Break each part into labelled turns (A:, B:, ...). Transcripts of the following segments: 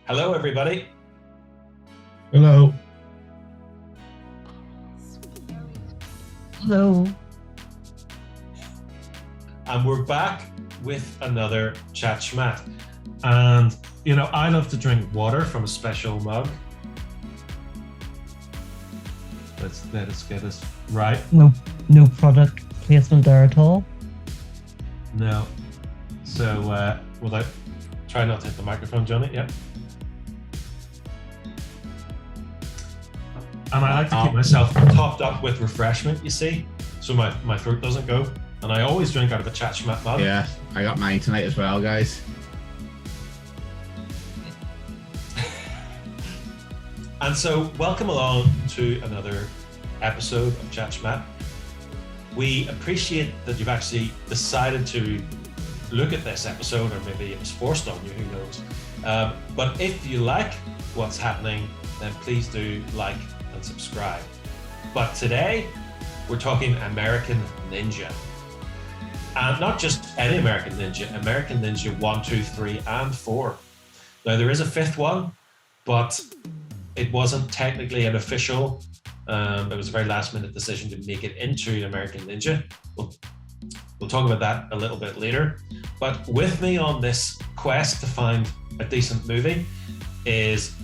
A: Hello, everybody.
B: Hello.
C: Hello.
A: And we're back with another Chat Schmat. And, I love to drink water from a special mug. Let us get this right.
C: No product placement there at all.
A: No. So, will I try not to hit the microphone, Johnny? Yeah. And I like to keep myself topped up with refreshment, you see, so my throat doesn't go. And I always drink out of a Chat Schmat mug.
B: Yeah, I got mine tonight as well, guys.
A: And so, welcome along to another episode of Chat Schmat. We appreciate that you've actually decided to look at this episode, or maybe it was forced on you, who knows. But if you like what's happening, then please do like and subscribe. But today, we're talking American Ninja. And not just any American Ninja 1, 2, 3, and 4. Now, there is a fifth one, but it wasn't technically an official. It was a very last-minute decision to make it into American Ninja. We'll talk about that a little bit later. But with me on this quest to find a decent movie is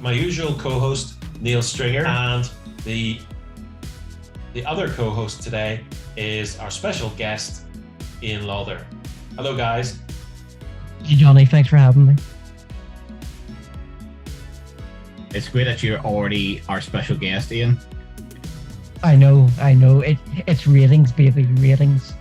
A: my usual co-host, Neil Stringer, and the other co-host today is our special guest, Ian Lauder. Hello, guys.
C: Hey, Johnny, thanks for having me.
B: It's great that you're already our special guest, Ian.
C: I know. It's ratings, baby, ratings.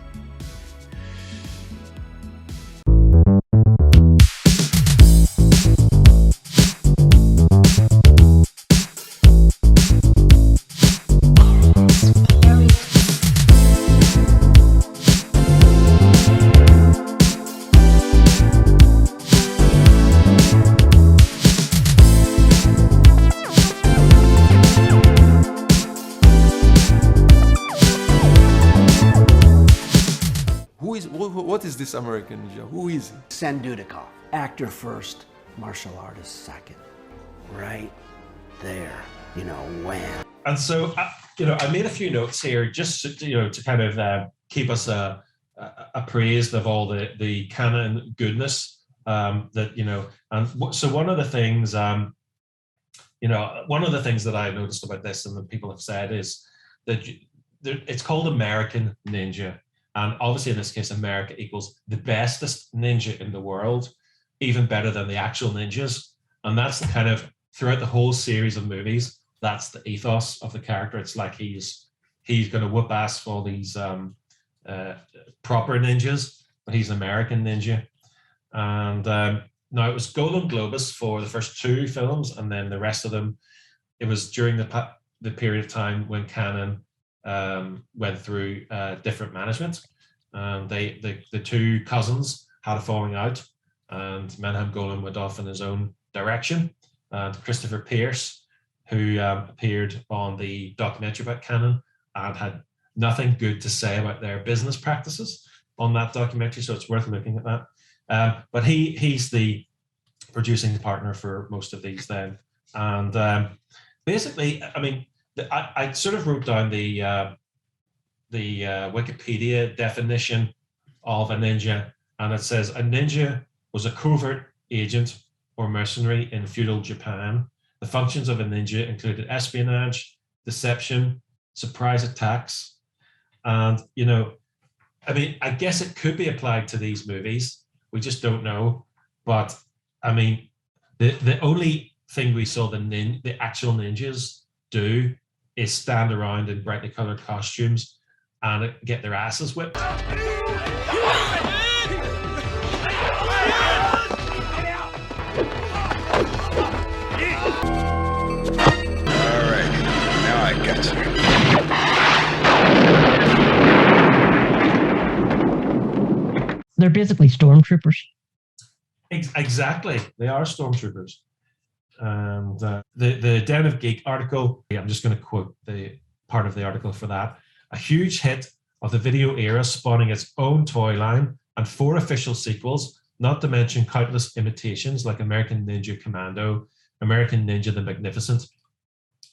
D: What is this American Ninja? Who is he?
E: Dudikoff, actor first, martial artist second. Right there, wham.
A: And so, I made a few notes here just to kind of keep us appraised of all the canon goodness that. And so one of the things, one of the things that I noticed about this and that people have said is that it's called American Ninja. And obviously, in this case, America equals the bestest ninja in the world, even better than the actual ninjas. And that's the kind of, throughout the whole series of movies, that's the ethos of the character. It's like he's going to whoop ass for all these proper ninjas, but he's an American ninja. And now it was Golan Globus for the first two films, and then the rest of them, it was during the period of time when canon went through different management, and the two cousins had a falling out, and Menahem Golan went off in his own direction. And Christopher Pierce, who appeared on the documentary about canon and had nothing good to say about their business practices on that documentary, so it's worth looking at that. But he's the producing partner for most of these then, and basically, I mean, I sort of wrote down the Wikipedia definition of a ninja, and it says a ninja was a covert agent or mercenary in feudal Japan. The functions of a ninja included espionage, deception, surprise attacks, and I mean, I guess it could be applied to these movies. We just don't know, but I mean, the only thing we saw the actual ninjas do is stand around in brightly colored costumes and get their asses whipped.
B: All right, now I got
C: you. They're basically stormtroopers.
A: Exactly, they are stormtroopers. And the Den of Geek article, I'm just going to quote the part of the article for that. A huge hit of the video era, spawning its own toy line and 4 official sequels, not to mention countless imitations like American Ninja Commando, American Ninja the Magnificent,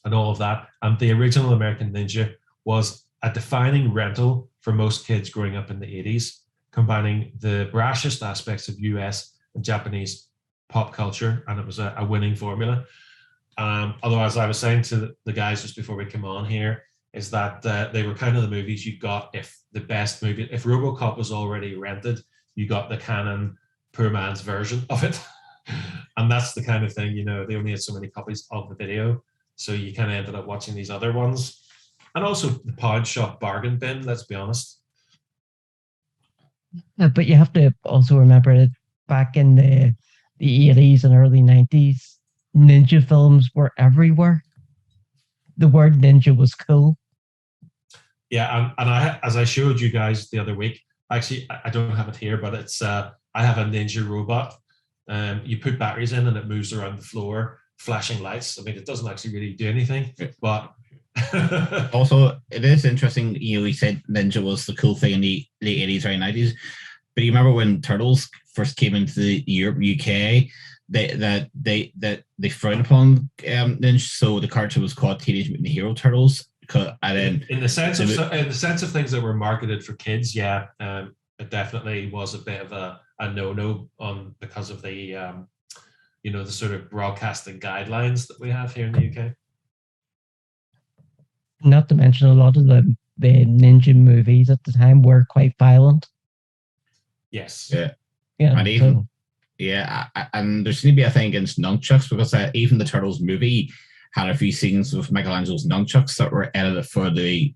A: and all of that. And the original American Ninja was a defining rental for most kids growing up in the 80s, combining the brashest aspects of US and Japanese pop culture, and it was a winning formula. Although, as I was saying to the guys just before we came on here, is that they were kind of the movies you got if the best movie, if RoboCop was already rented, you got the canon poor man's version of it. And that's the kind of thing, you know, they only had so many copies of the video. So you kind of ended up watching these other ones. And also the pawn shop bargain bin, let's be honest.
C: But you have to also remember that back in the 80s and early 90s, ninja films were everywhere. The word ninja was cool.
A: Yeah, and I, as I showed you guys the other week, actually, I don't have it here, but it's I have a ninja robot. You put batteries in and it moves around the floor, flashing lights. I mean, it doesn't actually really do anything, but
B: Also, it is interesting. You know, he said ninja was the cool thing in the late 80s, early 90s. But you remember when Turtles first came into the Europe, UK, they frowned upon ninja. So the cartoon was called Teenage Mutant Ninja Hero Turtles. And then
A: in the sense of things that were marketed for kids, yeah, it definitely was a bit of a no-no on because of the you know, the sort of broadcasting guidelines that we have here in the UK.
C: Not to mention a lot of the ninja movies at the time were quite violent.
A: Yes.
B: Yeah.
C: Yeah.
B: And even and there seemed to be a thing against nunchucks because even the Turtles movie had a few scenes with Michelangelo's nunchucks that were edited for the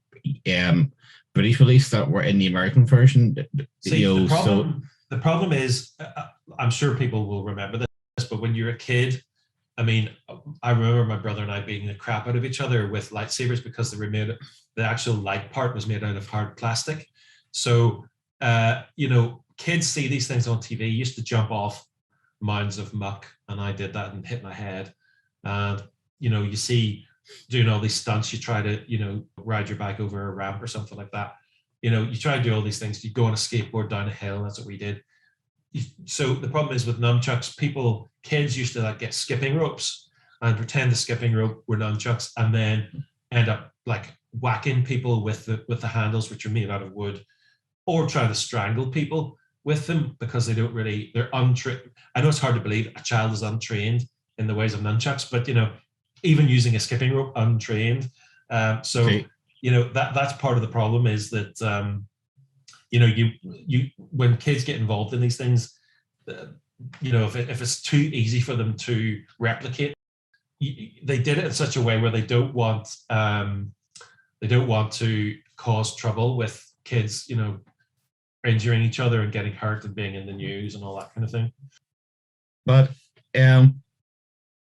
B: British release that were in the American version.
A: See, the problem is, I'm sure people will remember this, but when you're a kid, I mean, I remember my brother and I beating the crap out of each other with lightsabers because they were made, the actual light part was made out of hard plastic. So, you know, kids see these things on TV, used to jump off mounds of muck, and I did that and hit my head. And, you know, you see doing all these stunts, you try to, you know, ride your bike over a ramp or something like that. You know, you try to do all these things. You go on a skateboard down a hill, that's what we did. So the problem is with nunchucks, kids used to like get skipping ropes and pretend the skipping rope were nunchucks, and then end up like whacking people with the handles, which are made out of wood, or trying to strangle people with them because they're untrained. I know it's hard to believe a child is untrained in the ways of nunchucks, but you know, even using a skipping rope untrained. You know, that's part of the problem is that you know, you when kids get involved in these things, you know, if it's too easy for them to replicate, they did it in such a way where they don't want to cause trouble with kids, you know, injuring each other and getting hurt and being in the news and all that kind of thing.
B: But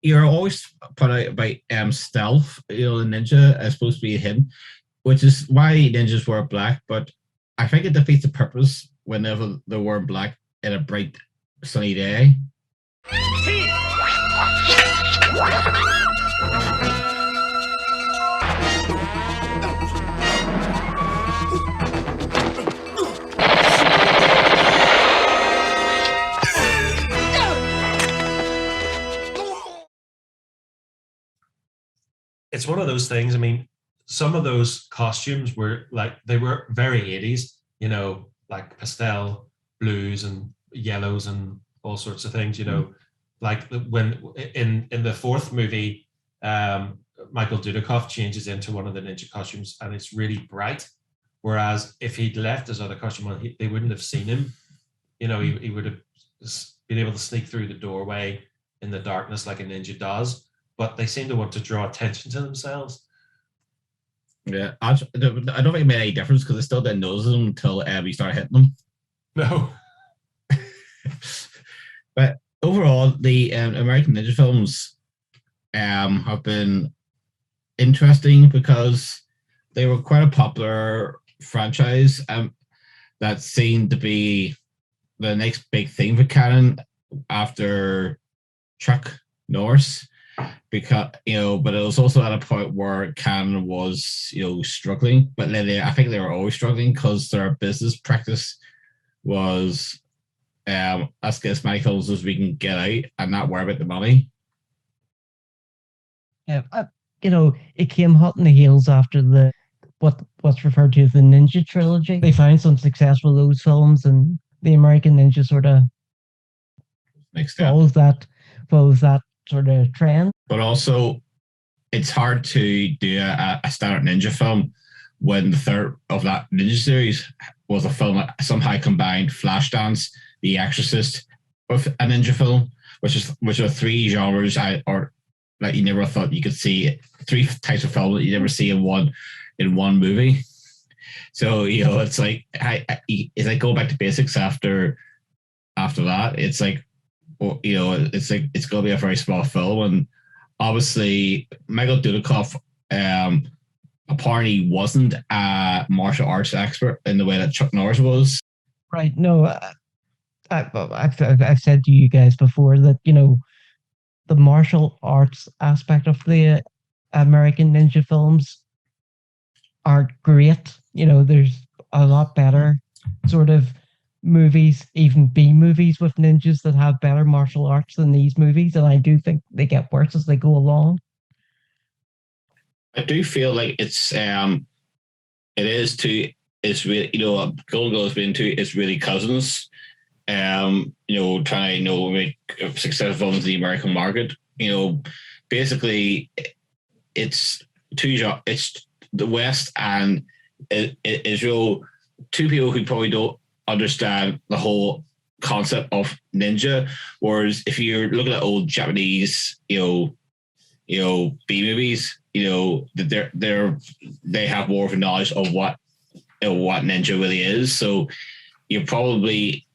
B: you're always put out about stealth. You know, the ninja is supposed to be hidden, which is why ninjas wear black. But I think it defeats the purpose whenever they wear black in a bright, sunny day.
A: It's one of those things. I mean, some of those costumes were like, they were very 80s, you know, like pastel blues and yellows and all sorts of things, you know, like when in the fourth movie, Michael Dudikoff changes into one of the ninja costumes and it's really bright. Whereas if he'd left his other costume on, they wouldn't have seen him. You know, he would have been able to sneak through the doorway in the darkness like a ninja does. But they seem to want to draw attention to themselves.
B: Yeah, I don't think it made any difference because I still didn't notice them until we started hitting them.
A: No.
B: But overall, the American Ninja films have been interesting because they were quite a popular franchise that seemed to be the next big thing for canon after Chuck Norris. Because, you know, but it was also at a point where canon was, you know, struggling. But I think they were always struggling because their business practice was let's get as many films as we can get out and not worry about the money.
C: Yeah, it came hot in the heels after what's referred to as the Ninja trilogy. They found some success with those films, and the American Ninja sort of follows that sort of trend.
B: But also, it's hard to do a standard ninja film when the third of that ninja series was a film that somehow combined Flashdance, The Exorcist, with a ninja film, which are three genres or that you never thought you could see, three types of film that you never see in one movie. So it's like it's like going back to basics after that. It's like it's going to be a very small film, and obviously Michael Dudikoff apparently wasn't a martial arts expert in the way that Chuck Norris was.
C: Right. No, I've said to you guys before that the martial arts aspect of the American Ninja films aren't great. There's a lot better sort of movies, even B movies with ninjas that have better martial arts than these movies, and I do think they get worse as they go along.
B: I do feel like it's really Golden Girls being two, it's really cousins. Trying to make successful films in the American market. Basically, it's it's the West and Israel, two people who probably don't understand the whole concept of ninja. Whereas if you're looking at old Japanese, B movies, they have more of a knowledge of what ninja really is. So you're probably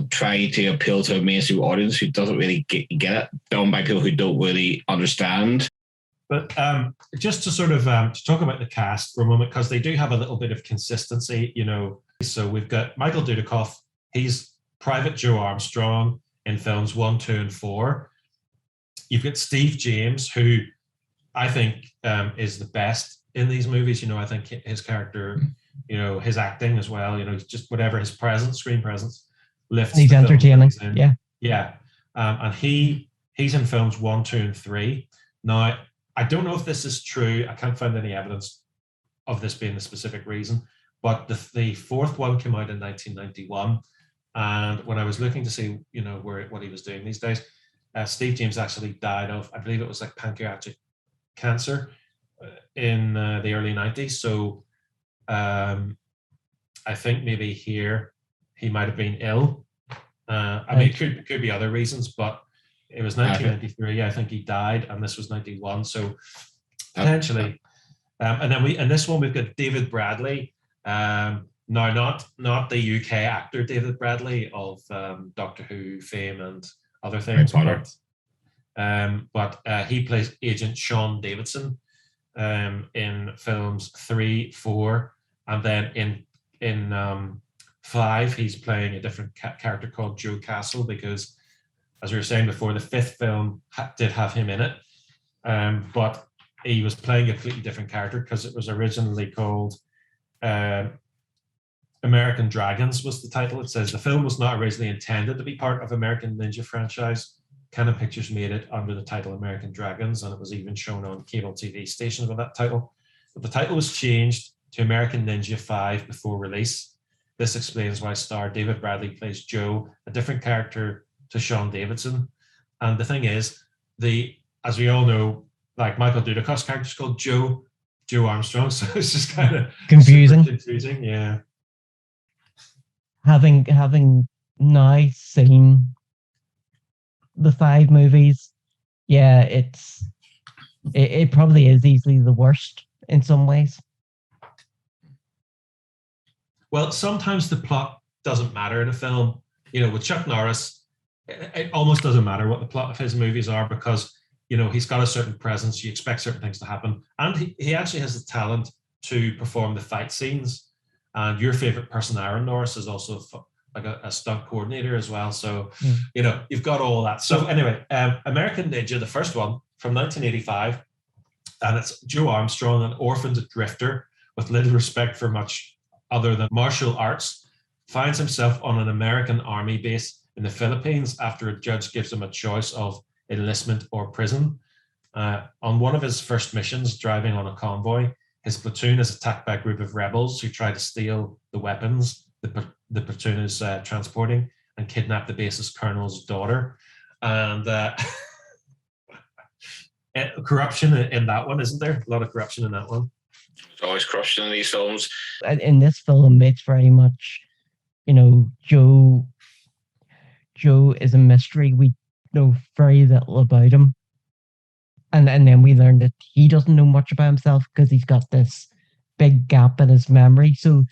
B: trying to appeal to a mainstream audience who doesn't really get it, done by people who don't really understand.
A: But just to sort of to talk about the cast for a moment, because they do have a little bit of consistency, So we've got Michael Dudikoff. He's Private Joe Armstrong in films 1, 2, and 4. You've got Steve James, who I think is the best in these movies. I think his character, his acting as well, just whatever his screen presence lifts.
C: He's entertaining.
A: Yeah. And he's in films 1, 2, and 3. Now, I don't know if this is true. I can't find any evidence of this being the specific reason, but the fourth one came out in 1991. And when I was looking to see, what he was doing these days, Steve James actually died of, I believe it was like pancreatic cancer in the early 90s. So I think maybe here he might have been ill. It could be other reasons, but it was 1993. I think he died, and this was 91. So potentially, and then in this one we've got David Bradley. Now, not the UK actor David Bradley of Doctor Who fame and other things, but he plays Agent Sean Davidson in films 3, 4, and then in 5 he's playing a different character called Joe Castle, because, as we were saying before, the 5th film did have him in it, but he was playing a completely different character because it was originally called American Dragons was the title. It says the film was not originally intended to be part of American Ninja franchise. Canon Pictures made it under the title American Dragons, and it was even shown on cable TV stations with that title. But the title was changed to American Ninja 5 before release. This explains why star David Bradley plays Joe, a different character to Sean Davidson. And the thing is, as we all know, like Michael Dudikoff's character is called Joe Armstrong, so it's just kind of confusing, yeah.
C: Having now seen the 5 movies, yeah, it probably is easily the worst in some ways.
A: Well, sometimes the plot doesn't matter in a film. With Chuck Norris, it almost doesn't matter what the plot of his movies are, because he's got a certain presence. You expect certain things to happen, and he actually has the talent to perform the fight scenes. And your favorite person, Aaron Norris, is also like a stunt coordinator as well. So you've got all that. So anyway, American Ninja, the first one from 1985, and it's Joe Armstrong, an orphaned drifter with little respect for much other than martial arts, finds himself on an American army base in the Philippines after a judge gives him a choice of enlistment or prison. On one of his first missions, driving on a convoy, his platoon is attacked by a group of rebels who try to steal the weapons the platoon is transporting and kidnap the base's colonel's daughter. And corruption in that one, isn't there? A lot of corruption in that one.
B: There's always corruption in these films.
C: In this film, it's very much, Joe is a mystery. We know very little about him. And then we learn that he doesn't know much about himself because he's got this big gap in his memory. So,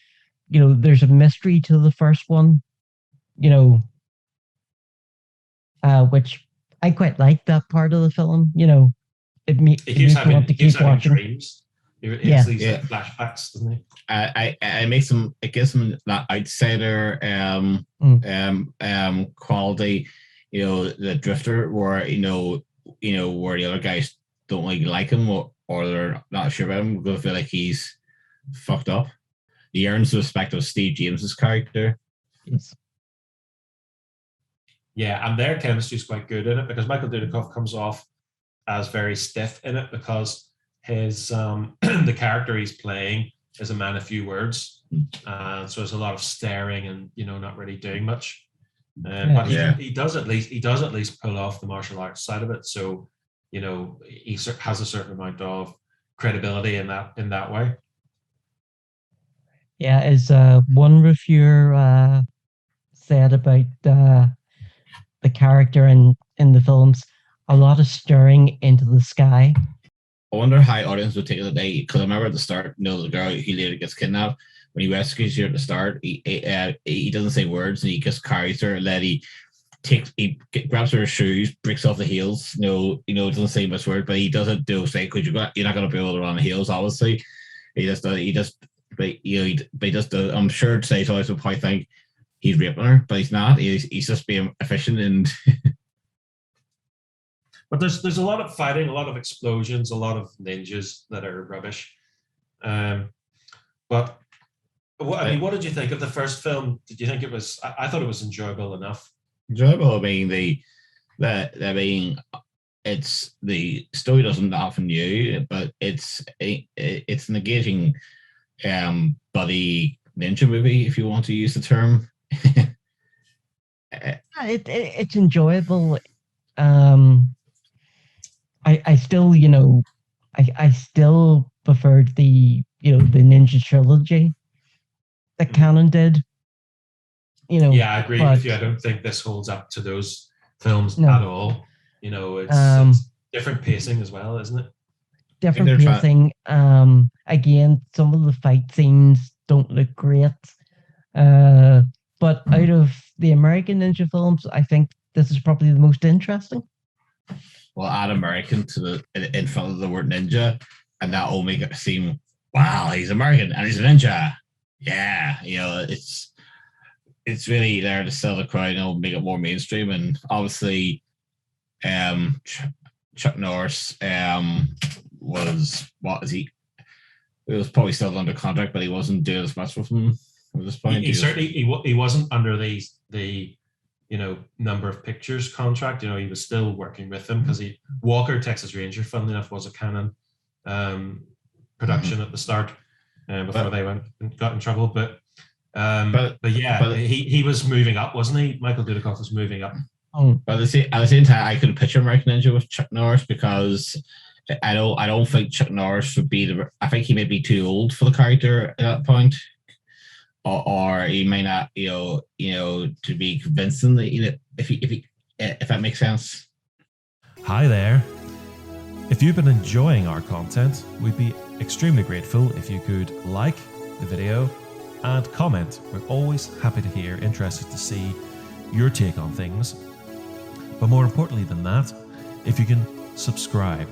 C: there's a mystery to the first one, which I quite like that part of the film. It makes me want to keep watching.
A: Dreams. He has these flashbacks, doesn't he?
B: It gives him that outsider quality, the drifter, where where the other guys don't really like him or they're not sure about him because they feel like he's fucked up. He earns the respect of Steve James's character.
C: Yes.
A: Yeah, and their chemistry is quite good in it because Michael Dudikoff comes off as very stiff in it because his the character he's playing is a man of few words, so there's a lot of staring and not really doing much. But he does at least pull off the martial arts side of it. So he has a certain amount of credibility in that way.
C: Yeah, as one reviewer said about the character in the films, a lot of staring into the sky.
B: I wonder how audience would take it today, because I remember at the start, the girl he later gets kidnapped. When he rescues her at the start, he doesn't say words and he just carries her, and then he grabs her shoes, breaks off the heels. Doesn't say much word, but he doesn't do say because you're not going to be able to run the heels. Obviously, he just does. I'm sure today's audience would probably think he's raping her, but he's not. He's just being efficient and.
A: But there's a lot of fighting, a lot of explosions, a lot of ninjas that are rubbish. But what did you think of the first film? Did you think it was? I thought it was enjoyable enough.
B: Enjoyable. I mean, it's the story doesn't often new, but it's an engaging buddy ninja movie, if you want to use the term.
C: It's enjoyable. I still, I still preferred the Ninja trilogy that Canon did.
A: Yeah, I agree with you. I don't think this holds up to those films at all. It's different pacing as well, isn't it?
C: Different pacing. Again, some of the fight scenes don't look great. But out of the American Ninja films, I think this is probably the most interesting.
B: Well, add American in front of the word ninja, and that will make it seem, wow, he's American and he's a ninja. Yeah, it's really there to sell the crowd and make it more mainstream. And obviously, Chuck Norris was he was probably still under contract, but he wasn't doing as much with him at this point.
A: He wasn't under the number of pictures contract. He was still working with them because Walker Texas Ranger, funnily enough, was a Canon production at the start before they got in trouble. But he was moving up, wasn't he? Michael Dudikoff was moving up.
B: But at the same time, I could picture American Ninja with Chuck Norris because I don't think Chuck Norris would be I think he may be too old for the character at that point. Or he may not, to be convincing that, if that makes sense.
F: Hi there. If you've been enjoying our content, we'd be extremely grateful if you could like the video and comment. We're always happy to hear, interested to see your take on things. But more importantly than that, if you can subscribe,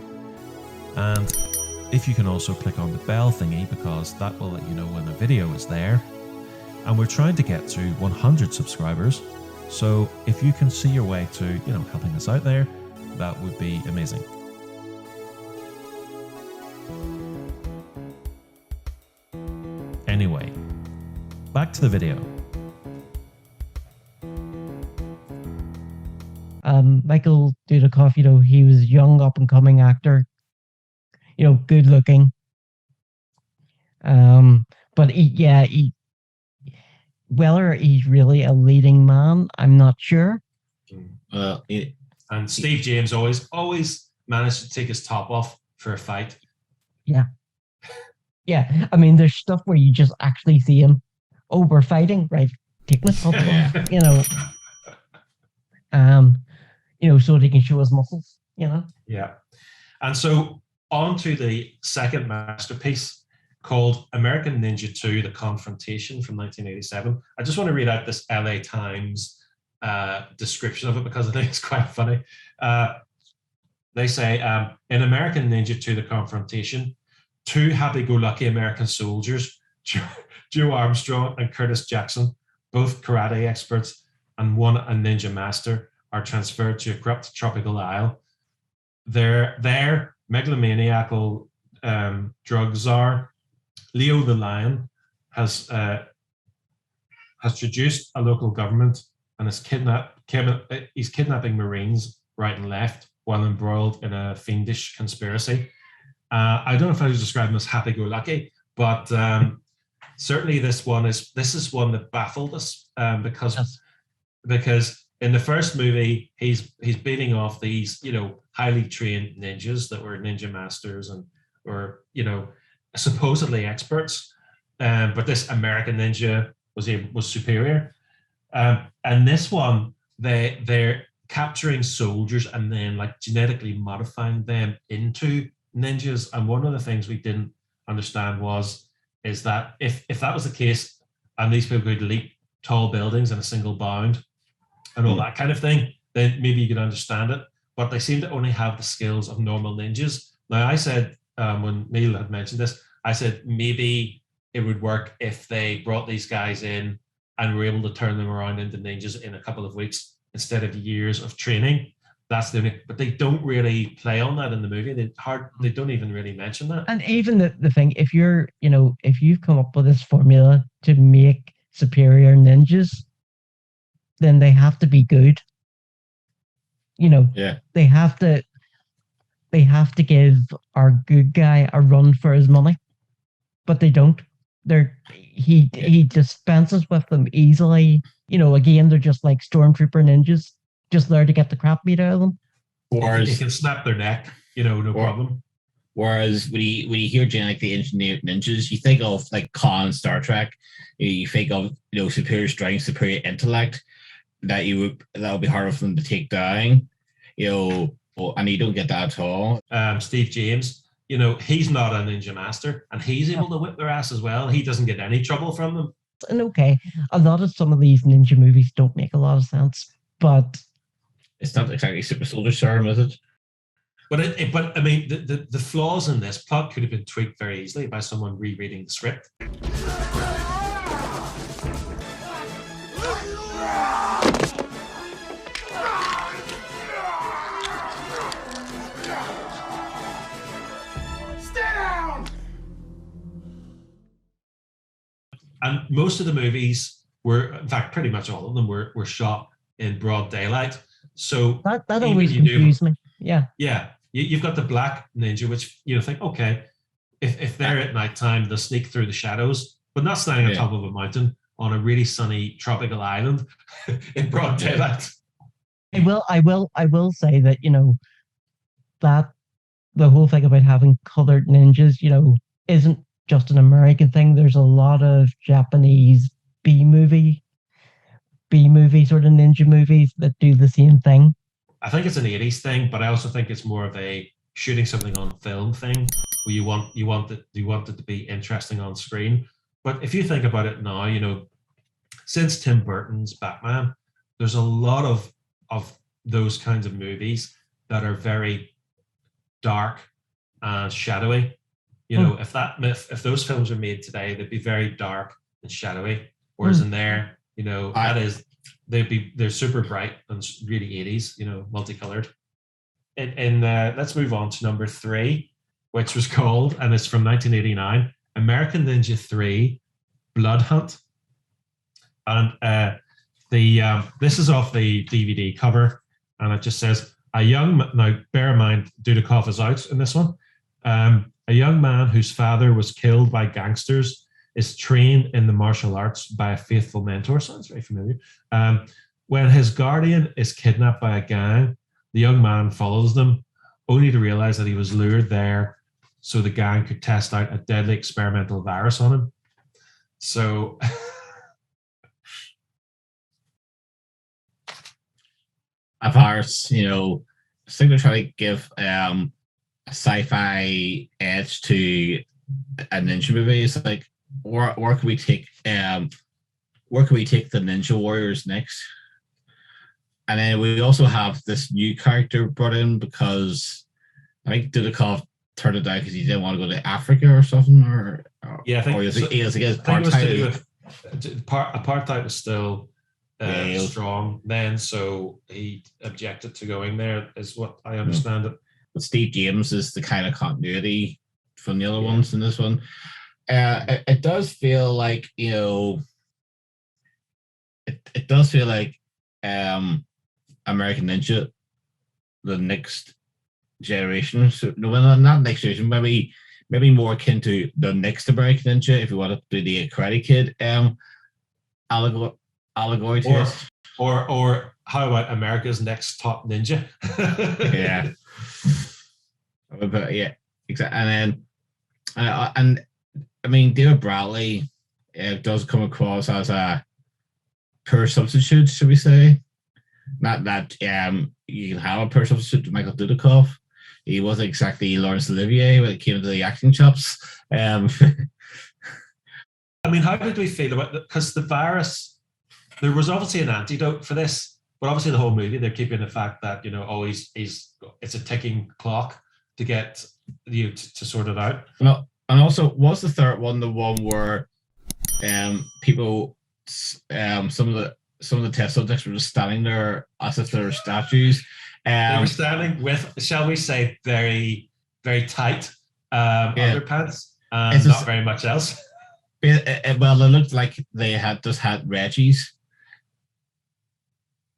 F: and if you can also click on the bell thingy, because that will let you know when a video is there. And we're trying to get to 100 subscribers. So if you can see your way to, helping us out there, that would be amazing. Anyway, back to the video.
C: Michael Dudikoff, he was a young up and coming actor, good looking. But whether he's really a leading man, I'm not sure.
A: And Steve James always managed to take his top off for a fight.
C: Yeah. Yeah. I mean, there's stuff where you just actually see him. Oh, we're fighting, right? Take my top off, so they can show his muscles,
A: Yeah. And so on to the second masterpiece called American Ninja 2, The Confrontation from 1987. I just want to read out this LA Times description of it because I think it's quite funny. They say, in American Ninja 2, The Confrontation, two happy-go-lucky American soldiers, Joe Armstrong and Curtis Jackson, both karate experts and one a ninja master, are transferred to a corrupt tropical isle. Their megalomaniacal drug czar, Leo the Lion, has traduced a local government and is kidnapping Marines right and left while embroiled in a fiendish conspiracy. I don't know if I would describe them as happy-go-lucky, but certainly this is one that baffled us because in the first movie he's beating off these highly trained ninjas that were ninja masters and were supposedly experts, but this American ninja was superior. And this one they're capturing soldiers and then like genetically modifying them into ninjas. And one of the things we didn't understand is that if that was the case and these people could leap tall buildings in a single bound and all that kind of thing, then maybe you could understand it. But they seem to only have the skills of normal ninjas. Now, I said, when Neil had mentioned this, I said maybe it would work if they brought these guys in and were able to turn them around into ninjas in a couple of weeks instead of years of training. That's the only, but they don't really play on that in the movie. They don't even really mention that.
C: And even the thing, if you've come up with this formula to make superior ninjas, then they have to be good. They have to give our good guy a run for his money, but they don't. He dispenses with them easily. Again, they're just like stormtrooper ninjas, just there to get the crap beat out of them.
A: Whereas they can snap their neck, no problem.
B: Whereas when you hear like the engineered ninjas, you think of like Khan in Star Trek. You think of superior strength, superior intellect that would be harder for them to take down. And you don't get that at all.
A: Steve James, he's not a ninja master, and he's able to whip their ass as well. He doesn't get any trouble from them.
C: And okay, a lot of some of these ninja movies don't make a lot of sense, but
B: it's not exactly Super Soldier Serum, is it?
A: But I mean, the flaws in this plot could have been tweaked very easily by someone rereading the script. And most of the movies were, in fact, pretty much all of them were shot in broad daylight. So
C: that always confused me. Yeah.
A: Yeah. You've got the black ninja, which think, okay, if they're at nighttime, they'll sneak through the shadows, but not standing on top of a mountain on a really sunny tropical island in broad daylight.
C: I will say that, that the whole thing about having colored ninjas, isn't just an American thing. There's a lot of Japanese B movie sort of ninja movies that do the same thing.
A: I think it's an 80s thing, but I also think it's more of a shooting something on film thing where you want it to be interesting on screen. But if you think about it now, since Tim Burton's Batman, there's a lot of those kinds of movies that are very dark and shadowy. If those films were made today, they'd be very dark and shadowy. Whereas in there, they're super bright and really 80s, multicolored. And let's move on to number 3, which was called, and it's from 1989, American Ninja 3, Blood Hunt. And this is off the DVD cover, and it just says now bear in mind Dudikoff is out in this one. A young man whose father was killed by gangsters is trained in the martial arts by a faithful mentor. Sounds very familiar. When his guardian is kidnapped by a gang, the young man follows them, only to realize that he was lured there so the gang could test out a deadly experimental virus on him. So
B: a virus, I think they're trying to give a sci-fi edge to a ninja movie. It's like, where can we take the Ninja Warriors next? And then we also have this new character brought in because I think Dudikoff turned it down because he didn't want to go to Africa or something.
A: Yeah, I think
B: he was against
A: apartheid. Apartheid was still strong then, so he objected to going there, is what I understand it.
B: But Steve James is the kind of continuity from the other ones in this one. It does feel like, it does feel like American Ninja, the next generation. So, no, not next generation, maybe more akin to the next American Ninja, if you want to do the Karate Kid allegory to it.
A: Or how about America's Next Top Ninja?
B: Yeah. But yeah, exactly. And then, I mean, David Bradley does come across as a poor substitute, should we say? Not that you can have a poor substitute to Michael Dudikoff. He wasn't exactly Laurence Olivier when it came to the acting chops.
A: I mean, how did we feel about it? Because the virus, there was obviously an antidote for this, but obviously the whole movie, they're keeping the fact that, it's a ticking clock to get you to sort it out.
B: No, and also, was the third one the one where people, some of the test subjects were just standing there as if they were statues?
A: They were standing with, shall we say, very, very tight underpants, and not very much else.
B: Well, it looked like they had just had Reggie's.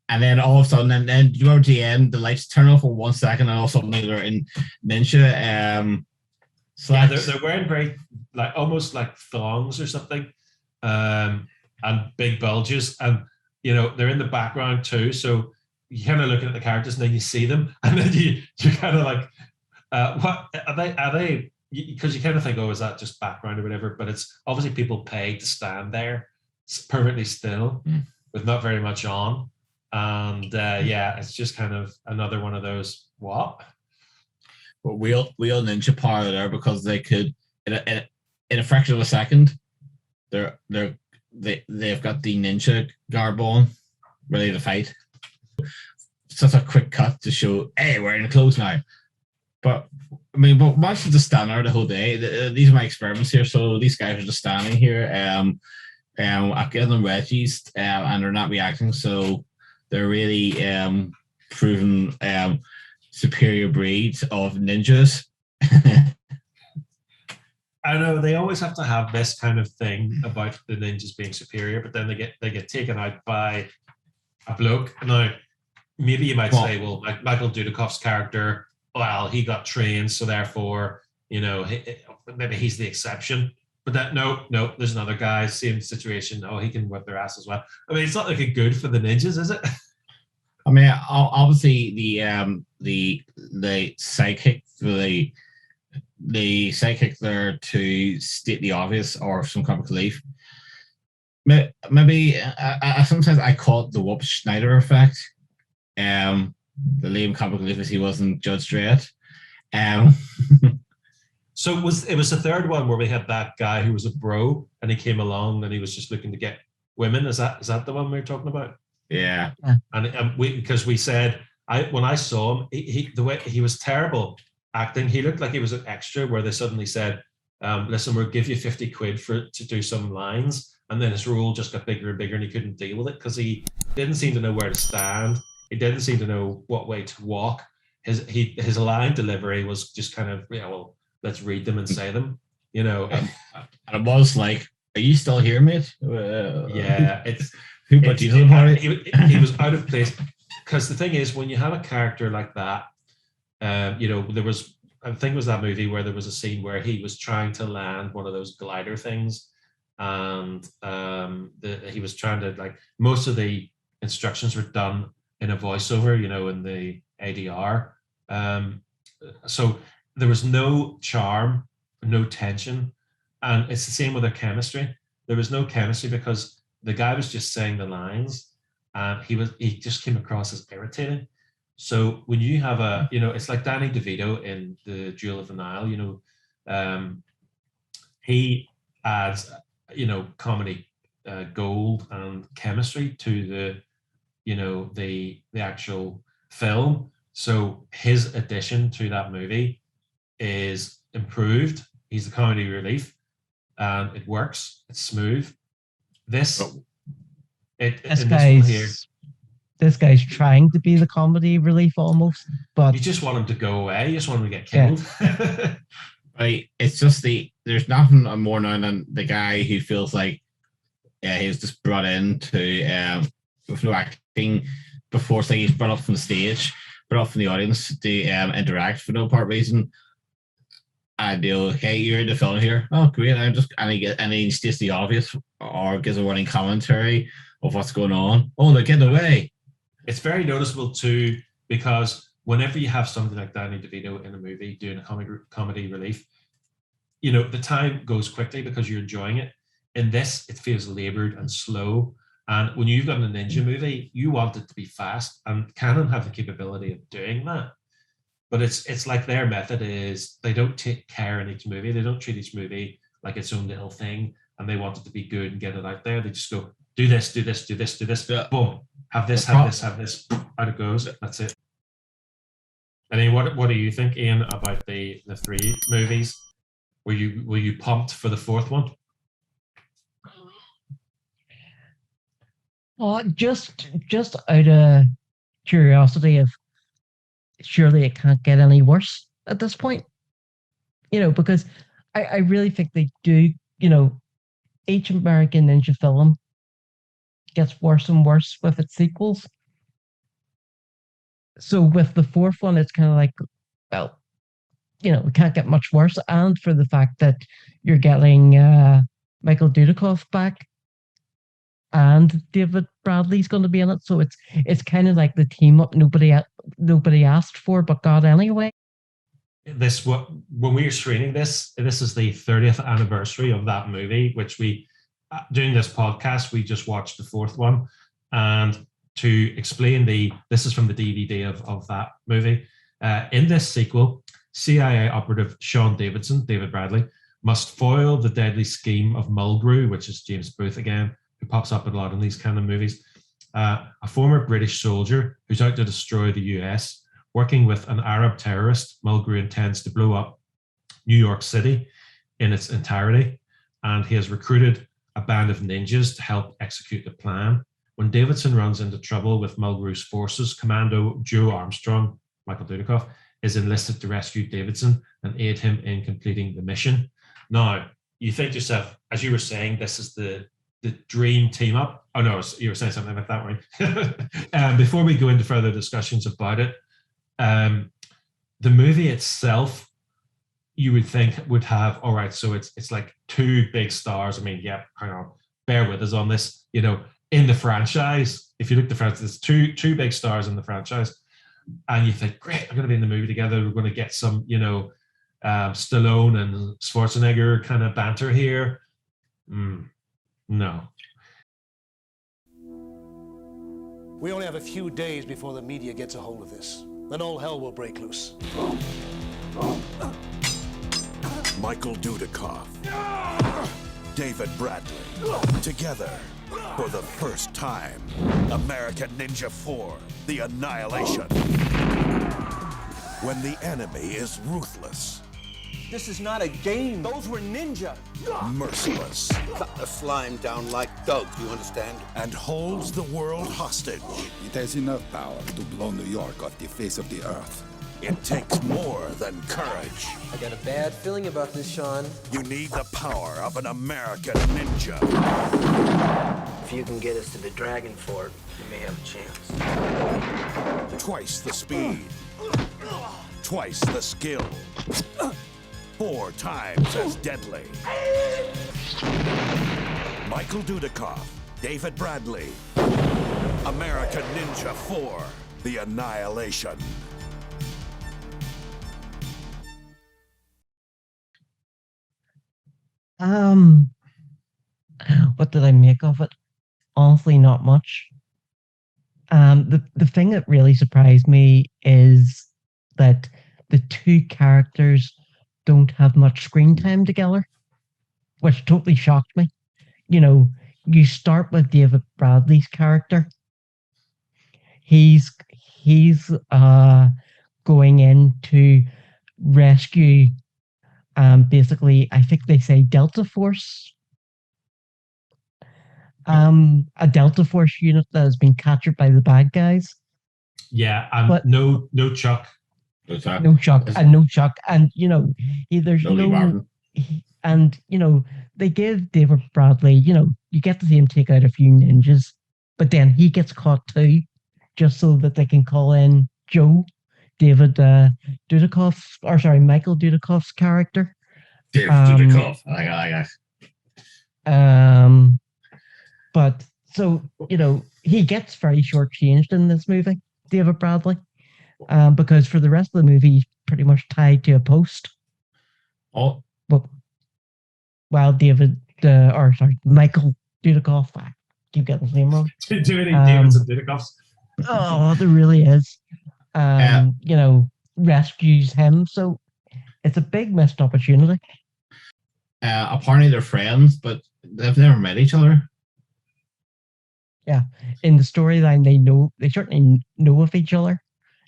B: And then all of a sudden, and then towards the end, the lights turn off for 1 second, and all of a sudden they're in ninja slacks.
A: They're wearing very, almost like thongs or something, and big bulges, and they're in the background too. So you kind of looking at the characters, and then you see them, and then you're kind of like, what are they? Because you kind of think, oh, is that just background or whatever? But it's obviously people paid to stand there perfectly still with not very much on. And it's just kind of another one of those, what?
B: But real ninja power there, because they could, in a fraction of a second, they've got the ninja garb on, ready to fight. Such a quick cut to show, hey, we're in clothes now. But I mean, but why should just stand there the whole day? These are my experiments here, so these guys are just standing here. I've given them Reggie's, and they're not reacting, so they're really proven superior breeds of ninjas.
A: I know they always have to have this kind of thing about the ninjas being superior, but then they get taken out by a bloke. Now, maybe you might say, well, Michael Dudikoff's character, well, he got trained, so therefore, maybe he's the exception. But that no, there's another guy, same situation. Oh, he can whip their ass as well. I mean, it's not looking good for the ninjas, is it?
B: I mean, obviously the sidekick, the sidekick there to state the obvious or some comic relief. Maybe I sometimes I call it the Whoop Schneider effect. The Liam comic relief is he wasn't Judge Dredd.
A: So it was the third one where we had that guy who was a bro and he came along and he was just looking to get women. Is that the one we were talking about?
B: Yeah.
A: And because we said when I saw him, the way he was terrible acting. He looked like he was an extra where they suddenly said, "Listen, we'll give you 50 quid to do some lines," and then his role just got bigger and bigger, and he couldn't deal with it because he didn't seem to know where to stand. He didn't seem to know what way to walk. His line delivery was just kind of, well, let's read them and say them,
B: And it was like, are you still here, mate?
A: Yeah, it's
B: who put you to the party?
A: He was out of place because the thing is, when you have a character like that, there was, I think it was that movie where there was a scene where he was trying to land one of those glider things, and he was trying to, like, most of the instructions were done in a voiceover, in the ADR. So there was no charm, no tension, and it's the same with their chemistry. There was no chemistry because the guy was just saying the lines, and he just came across as irritating. So when you have it's like Danny DeVito in the Jewel of the Nile. He adds comedy gold and chemistry to the actual film. So his addition to that movie is improved. He's the comedy relief, and it works. It's smooth. This
C: guy's trying to be the comedy relief almost, but
A: you just want him to go away. You just want him to get killed.
B: Yeah. Right. It's just there's nothing more now than the guy who feels like he was just brought in to with no acting before he's brought up from the stage, brought up from the audience to interact for no part reason. And hey, you're in the film here. Oh, great! And he states the obvious or gives a running commentary of what's going on. Oh, they're getting away.
A: It's very noticeable too, because whenever you have something like Danny DeVito in a movie doing a comedy relief, the time goes quickly because you're enjoying it. In this, it feels labored and slow. And when you've got a ninja movie, you want it to be fast, and Canon have the capability of doing that. But it's like their method is they don't take care in each movie. They don't treat each movie like its own little thing, and they want it to be good and get it out there. They just go, do this, do this, do this, do this. Yeah. Boom. Have this, have this, have this. Out it goes. That's it. I mean, what do you think, Ian, about the 3 movies? Were you pumped for the 4th one?
C: Just out of curiosity of surely it can't get any worse at this point, because I really think they do. Each American Ninja film gets worse and worse with its sequels. So with the 4th one, it's kind of like, well, it can't get much worse. And for the fact that you're getting Michael Dudikoff back, and David Bradley's going to be in it, so it's kind of like the team up nobody asked for but got anyway.
A: When we were screening this is the 30th anniversary of that movie, which we doing this podcast we just watched the 4th one, and to explain this is from the DVD of that movie. In this sequel, CIA operative Sean David Bradley, must foil the deadly scheme of Mulgrew, which is James Booth again, who pops up a lot in these kind of movies, a former British soldier who's out to destroy the US. Working with an Arab terrorist, Mulgrew intends to blow up New York City in its entirety, and he has recruited a band of ninjas to help execute the plan. When Davidson runs into trouble with Mulgrew's forces, Commando Joe Armstrong, Michael Dudikoff, is enlisted to rescue Davidson and aid him in completing the mission. Now, you think to yourself, as you were saying, this is the dream team up. Oh no, you were saying something like that, right? Before we go into further discussions about it, the movie itself, you would think would have, all right, so it's like 2 big stars. I mean, yeah, hang on, bear with us on this. In the franchise, if you look at the franchise, there's two big stars in the franchise, and you think, great, I'm going to be in the movie together. We're going to get some, Stallone and Schwarzenegger kind of banter here. No.
G: We only have a few days before the media gets a hold of this. Then all hell will break loose.
H: Michael Dudikoff, David Bradley, together for the first time. American Ninja 4, The Annihilation. When the enemy is ruthless.
G: This is not a game. Those were ninja.
H: Merciless.
I: Cut the slime down like dogs, you understand?
H: And holds the world hostage.
J: It has enough power to blow New York off the face of the earth.
H: It takes more than courage.
J: I got a bad feeling about this, Sean.
H: You need the power of an American ninja.
E: If you can get us to the Dragon Fort, you may have a chance.
H: Twice the speed. Twice the skill. 4 times as deadly. Michael Dudikoff, David Bradley. American Ninja 4, The Annihilation.
C: What did I make of it? Honestly, not much. The thing that really surprised me is that the two characters don't have much screen time together, which totally shocked me. You know, you start with David Bradley's character. He's going in to rescue basically, I think they say Delta Force. A Delta Force unit that has been captured by the bad guys.
A: Yeah,
C: But-
A: no Chuck.
C: No Chuck, and you know, there's
B: Lee Martin.
C: and you know, they give David Bradley, you know, you get to see him take out a few ninjas, but then he gets caught too, just so that they can call in Joe, David Dudikoff, or sorry, Michael Dudikoff's character.
B: Dudikoff. I
C: But so, you know, he gets very shortchanged in this movie, David Bradley, because for the rest of the movie, he's pretty much tied to a post.
B: Oh,
C: But while Michael Dudikoff, I keep getting his name wrong.
A: Too many Davids and Dudikoffs.
C: Oh, there really is. You know, rescues him. So it's a big missed opportunity.
B: apparently they're friends, but they've never met each other.
C: Yeah, in the storyline, they certainly know of each other.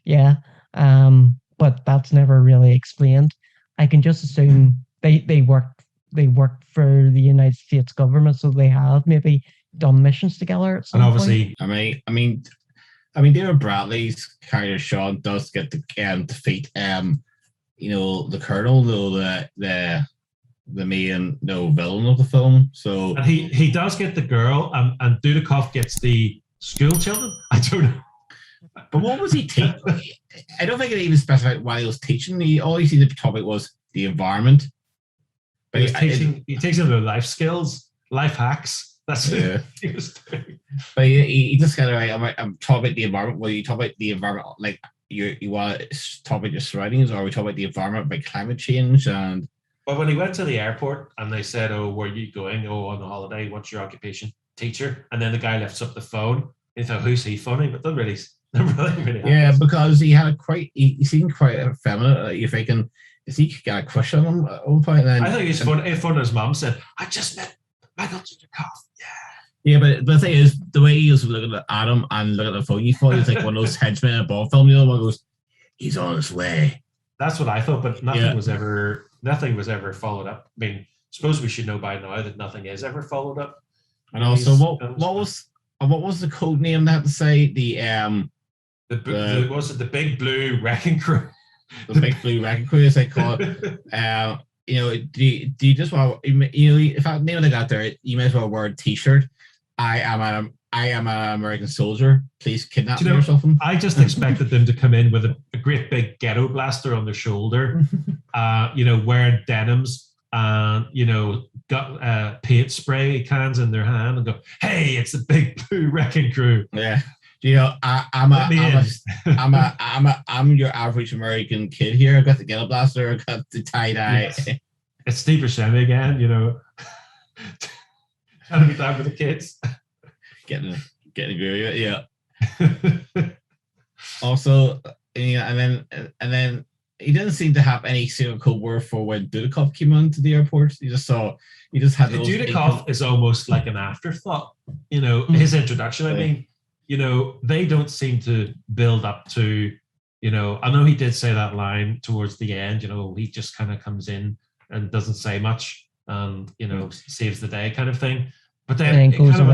C: Yeah, but that's never really explained. I can just assume they work for the United States government, so they have maybe done missions together at some
A: And obviously,
C: point.
B: I mean, David Bradley's character Sean does get to defeat, the colonel, the main villain of the film. So
A: and he does get the girl, and Dudikoff gets the school children. I don't know.
B: But what was he teaching? I don't think it even specified why he was teaching. All he seemed to talk about was the environment. But
A: He takes them to life skills, life hacks. That's what he was doing.
B: But he just kind of I'm talking about the environment. Well, you talk about the environment, like you want to talk about your surroundings, or we talk about the environment, about climate change, and.
A: But when he went to the airport and they said, "Oh, where are you going? Oh, on a holiday. What's your occupation? Teacher." And then the guy lifts up the phone. And you thought, "Who's he funny?" But not really.
B: Yeah, because he had he seemed quite effeminate. You're thinking, is he got a crush on him at one point?
A: I think he's fun. His mom said, "I just met Michael Dudikoff."
B: Yeah, but the thing is, the way he was looking at Adam and looking at the phone, you thought he was like one of those henchmen in a ball film. The other one goes, "He's on his way."
A: That's what I thought, but nothing was ever followed up. I mean, suppose we should know by now that nothing is ever followed up.
B: And also, what was the code name they had to say?
A: Was it the Big Blue Wrecking Crew?
B: The Big Blue Wrecking Crew, as they call it. Do you just want if I name it out there, you may as well wear a T-shirt. I am an American soldier. Please kidnap me or something.
A: I just expected them to come in with a great big ghetto blaster on their shoulder, wearing denims, got paint spray cans in their hand, and go, "Hey, it's the Big Blue Wrecking Crew."
B: Yeah. I'm your average American kid here. I got the ghetto blaster. I got the tie dye.
A: Yes. It's Steve Buscemi again. Trying to be down with the kids.
B: Getting agree with it, yeah. Also, and then he didn't seem to have any single code word for when Dudikoff came onto the airport. He just had those.
A: Dudikoff is almost like an afterthought. His introduction. I mean, they don't seem to build up to. I know he did say that line towards the end. He just kind of comes in and doesn't say much, and saves the day kind of thing. But then it kind of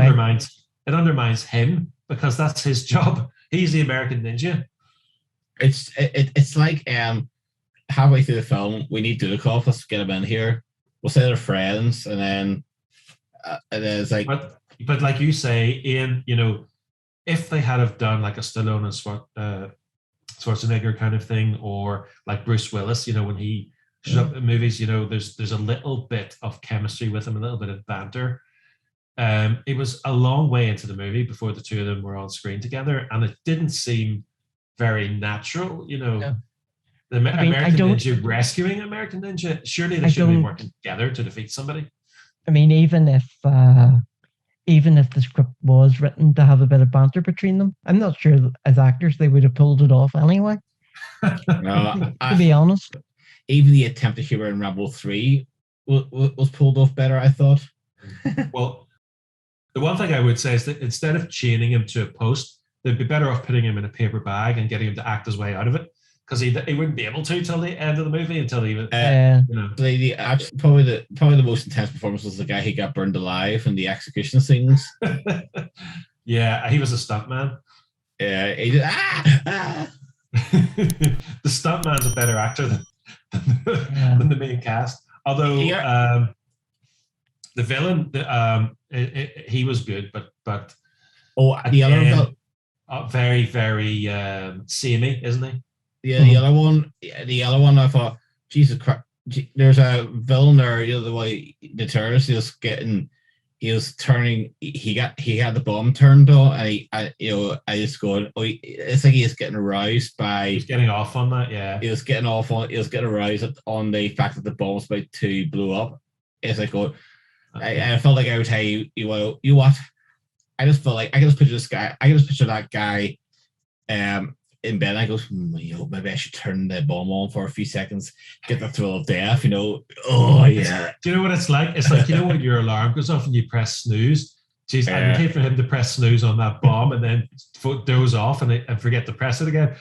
A: undermines him, because that's his job. He's the American ninja.
B: It's like halfway through the film, we need Dudikoff. Let's get him in here. We'll say they're friends, and then it's like.
A: But like you say, Ian, if they had have done like a Stallone and Schwarzenegger kind of thing, or like Bruce Willis, when he shows up in movies, there's a little bit of chemistry with him, a little bit of banter. It was a long way into the movie before the two of them were on screen together, and it didn't seem very natural.
C: Yeah.
A: The American Ninja rescuing American Ninja. Surely they should be working together to defeat somebody.
C: I mean, even if the script was written to have a bit of banter between them, I'm not sure that as actors they would have pulled it off anyway.
B: No,
C: to be honest,
B: even the attempt at humor in Rambo 3 was pulled off better, I thought.
A: Well, the one thing I would say is that instead of chaining him to a post, they'd be better off putting him in a paper bag and getting him to act his way out of it, because he wouldn't be able to till the end of the movie, until he
B: probably the most intense performance was the guy who got burned alive in the execution scenes.
A: Yeah, he was a stuntman.
B: Yeah, he did.
A: The stuntman's a better actor than the main cast. Although the villain, he was good, but
B: the other villain,
A: very, very samey, isn't he?
B: Yeah, the other one, I thought, Jesus Christ, there's a villain there, the way the terrorist he had the bomb turned on, and I just going, it's like he's getting aroused by.
A: He's getting off on that, yeah.
B: He was getting aroused on the fact that the bomb was about to blow up. It's like, I felt like I would tell you, you what? I just felt like I can just picture that guy, in bed. I go, maybe I should turn the bomb on for a few seconds, get the thrill of death, Oh yeah.
A: Do you know what it's like? It's like, when your alarm goes off and you press snooze. Jeez, I would hate for him to press snooze on that bomb and then doze off and forget to press it again.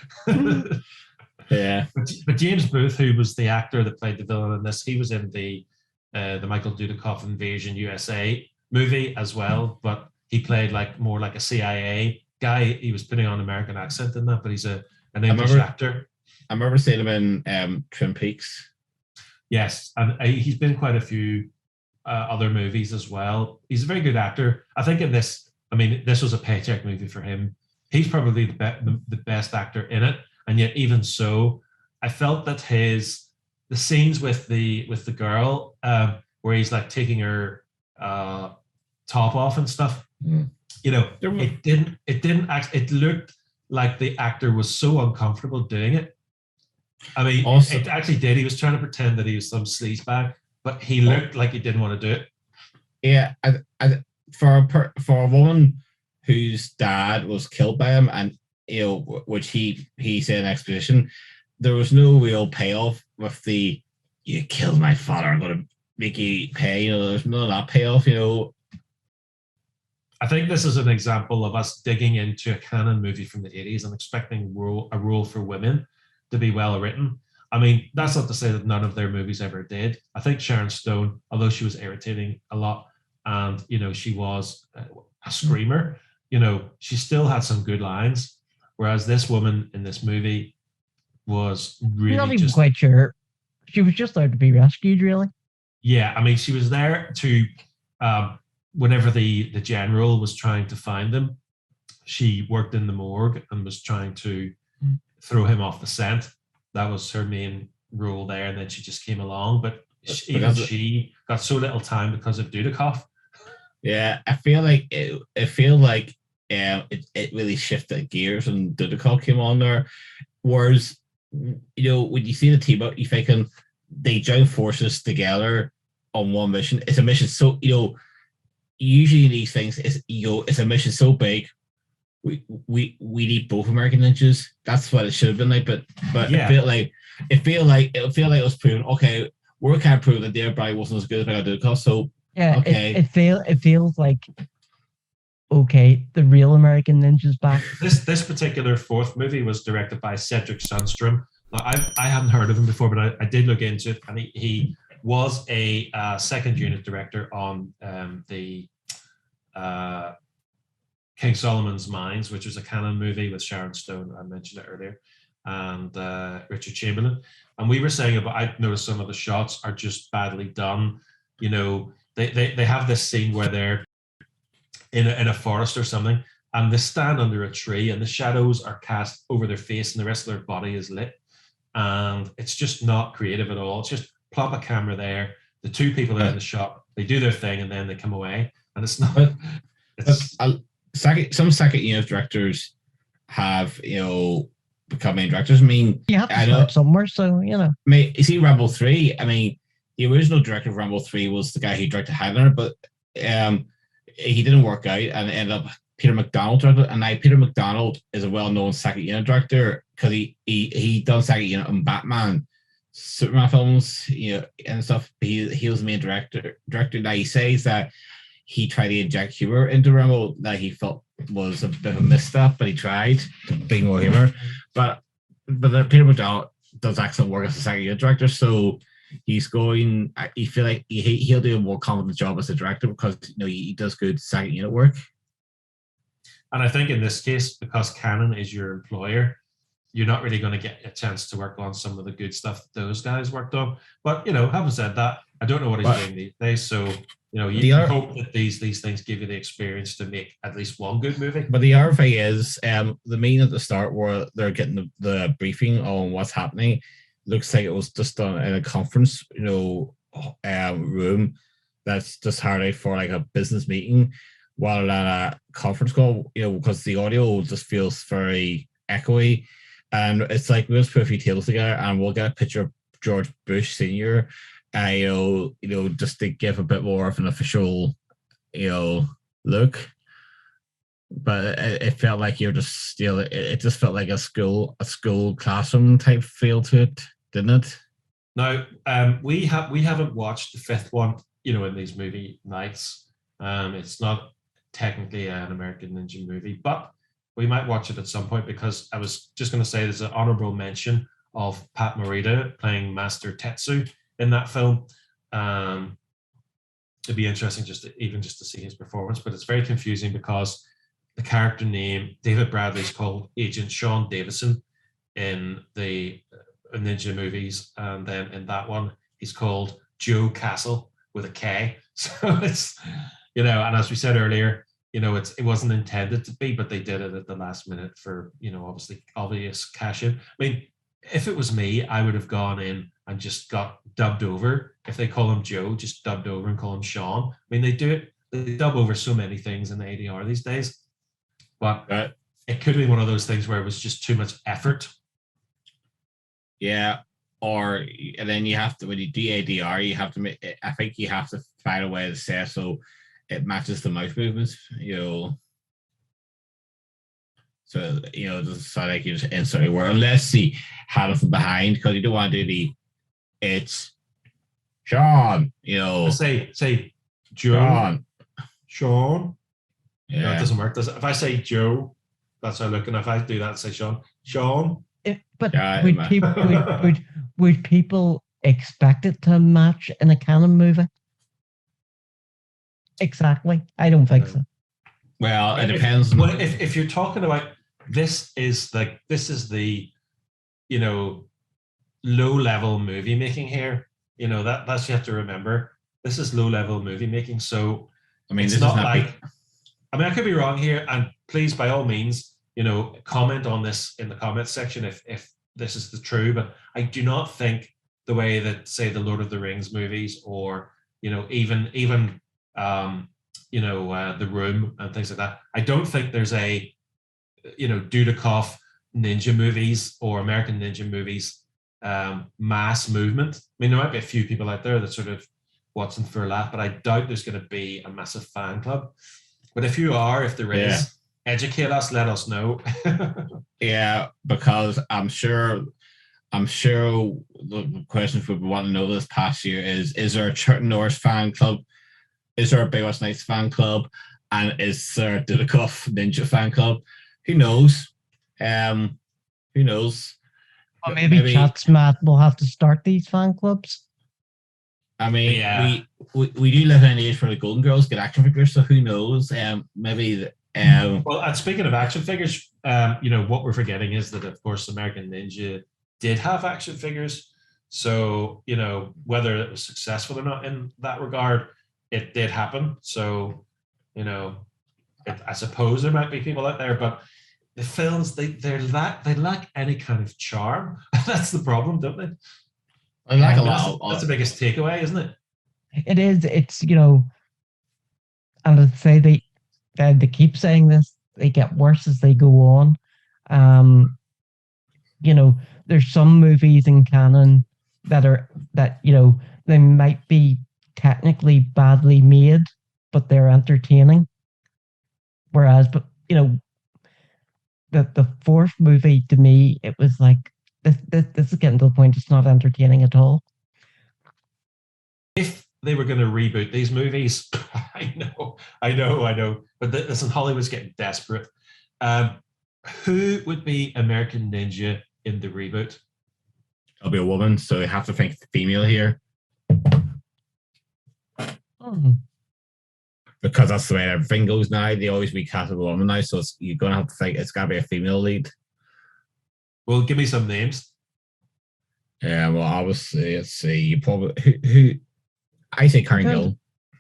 B: Yeah.
A: But James Booth, who was the actor that played the villain in this, he was in the Michael Dudikoff Invasion USA movie as well, but he played more like a CIA guy. He was putting on an American accent in that, but he's an English actor.
B: I remember seeing him in Twin Peaks.
A: Yes, and he's been quite a few other movies as well. He's a very good actor. I think in this, this was a paycheck movie for him. He's probably the best actor in it, and yet even so, I felt that the scenes with the girl, where he's like taking her top off and stuff. It looked like the actor was so uncomfortable doing it. It actually did. He was trying to pretend that he was some sleazebag, but he looked like he didn't want to do it.
B: Yeah, for a woman whose dad was killed by him, and which he said in exposition, there was no real payoff with the "you killed my father, I'm going to make you pay." There's none of that payoff.
A: I think this is an example of us digging into a canon movie from the 80s and expecting a role for women to be well written. That's not to say that none of their movies ever did. I think Sharon Stone, although she was irritating a lot, and she was a screamer, she still had some good lines. Whereas this woman in this movie was really
C: not even quite sure. She was just there to be rescued, really.
A: Yeah, she was there to. Whenever the general was trying to find them, she worked in the morgue and was trying to throw him off the scent. That was her main role there, and then she just came along. But she got so little time because of Dudikoff.
B: Yeah, I feel like it really shifted gears when Dudikoff came on there. Whereas, when you see the team up, you thinking they join forces together on one mission. It's a mission so usually these things it's a mission so big. We need both American Ninjas. That's what it should have been like. But yeah. it felt like it was proven. Okay, we're kind of proving that their probably wasn't as good as I did. So
C: yeah,
B: okay.
C: It feels like okay, the real American Ninja's back.
A: This particular fourth movie was directed by Cedric Sundstrom. Now, I hadn't heard of him before, but I did look into it, and he was a second unit director on the King Solomon's Mines, which was a canon movie with Sharon Stone. I mentioned it earlier. and Richard Chamberlain. And we were saying about, I noticed some of the shots are just badly done. You know, they have this scene where they're in a forest or something, and they stand under a tree, and the shadows are cast over their face, and the rest of their body is lit. And it's just not creative at all. It's just plop a camera there, the two people are in the shot, they do their thing, and then they come away. And it's not.
B: Some second unit directors have, become main directors. I mean,
C: you have to start somewhere, so
B: I mean, you see Rambo 3. I mean, the original director of Rambo 3 was the guy who directed Highlander, but he didn't work out, and it ended up Peter McDonald directed. And now Peter McDonald is a well-known second unit director because he done second unit on Batman, Superman films, and stuff. He was the main director. Now he says that he tried to inject humor into Rambo that he felt was a bit of a misstep, but he tried to bring more humor. But Peter McDonald does excellent work as a second unit director, so he's going. You feel like he'll do a more competent job as a director because he does good second unit work.
A: And I think in this case, because Canon is your employer, you're not really going to get a chance to work on some of the good stuff that those guys worked on. But having said that, I don't know what he's doing these days, so you hope that these things give you the experience to make at least one good movie.
B: But the other thing is, the meeting at the start where they're getting the briefing on what's happening, looks like it was just done in a conference, room that's just hired out for like a business meeting, while at a conference call, because the audio just feels very echoey, and it's like we'll just put a few tables together and we'll get a picture of George Bush Senior. Just to give a bit more of an official, look. But it felt like you're just it just felt like a school classroom type feel to it, didn't it?
A: Now, we haven't watched the fifth one, in these movie nights. It's not technically an American Ninja movie, but we might watch it at some point, because I was just going to say there's an honorable mention of Pat Morita playing Master Tetsu in that film. It'd be interesting just to see his performance, but it's very confusing because the character name David Bradley is called Agent Sean Davison in the Ninja movies, and then in that one he's called Joe Castle with a K. So it's and as we said earlier, it wasn't intended to be, but they did it at the last minute for obvious cash in. I mean, if it was me, I would have gone in and just got dubbed over. If they call him Joe, just dubbed over and call him Sean. I mean, they dub over so many things in the ADR these days. But it could be one of those things where it was just too much effort.
B: Yeah. And then you have to, when you do ADR, you have to I think you have to find a way to say it so it matches the mouth movements, So, just so like you just insert a word, unless you have it from behind, because you don't want to do it's Sean,
A: Say Joe. Sean. Yeah. No, it doesn't work, does it? If I say Joe, that's how I look, and if I do that, say Sean.
C: Would people expect it to match in a canon movie? Exactly. I don't think so.
B: Well, it depends.
A: If you're talking about this is the low level movie making here, that's you have to remember. This is low level movie making, so I mean, it's not like. I mean, I could be wrong here, and please, by all means, comment on this in the comments section if this is the true. But I do not think the way that, say, the Lord of the Rings movies, or even The Room and things like that, I don't think there's a Dudikoff ninja movies or American ninja movies mass movement. I mean, there might be a few people out there that sort of watching for a laugh, but I doubt there's going to be a massive fan club. But if there is, educate us, let us know.
B: Yeah, because I'm sure the question we want to know this past year is there a Chuck Norris fan club? Is there a Baywatch Nights fan club? And is there a Dudikoff Ninja fan club? Who knows? Who knows?
C: Well, maybe Chatsmat will have to start these fan clubs.
B: I mean, we do live in an age where the Golden Girls get action figures, so who knows? Maybe
A: Well, and speaking of action figures, what we're forgetting is that, of course, American Ninja did have action figures. So, whether it was successful or not in that regard, it did happen. So, I suppose there might be people out there, but the films, they lack any kind of charm. That's the problem, don't they?
B: I like a lot.
A: That's the biggest takeaway, isn't it?
C: It is. It's and I'd say they keep saying this. They get worse as they go on. There's some movies in canon that they might be technically badly made, but they're entertaining. Whereas, the fourth movie, to me, it was like this is getting to the point it's not entertaining at all.
A: If they were going to reboot these movies, I know, but listen, Hollywood's getting desperate. Who would be American Ninja in the reboot?
B: It'll be a woman, so they have to think female here. Because that's the way everything goes now. They always recast a woman now, so you're going to have to think it's got to be a female lead.
A: Well, give me some names.
B: Yeah, well, obviously, let's see. You probably who I say Karen Gill.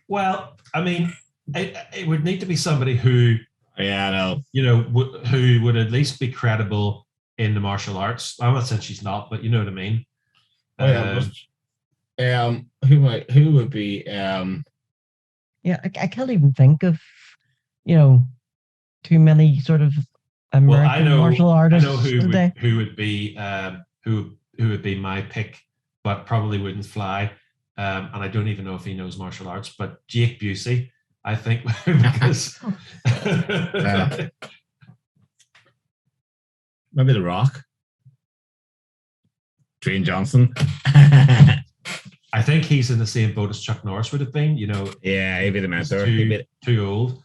A: Well, I mean, it would need to be somebody who,
B: yeah, I know,
A: who would at least be credible in the martial arts. I'm not saying she's not, but you know what I mean.
B: Who would be?
C: Yeah, I can't even think of, too many sort of American martial artists.
A: I know who would be who would be my pick, but probably wouldn't fly. And I don't even know if he knows martial arts. But Jake Busey, I think, because
B: maybe The Rock, Dwayne Johnson.
A: I think he's in the same boat as Chuck Norris would have been.
B: Yeah, he'd be the mentor.
A: Too old.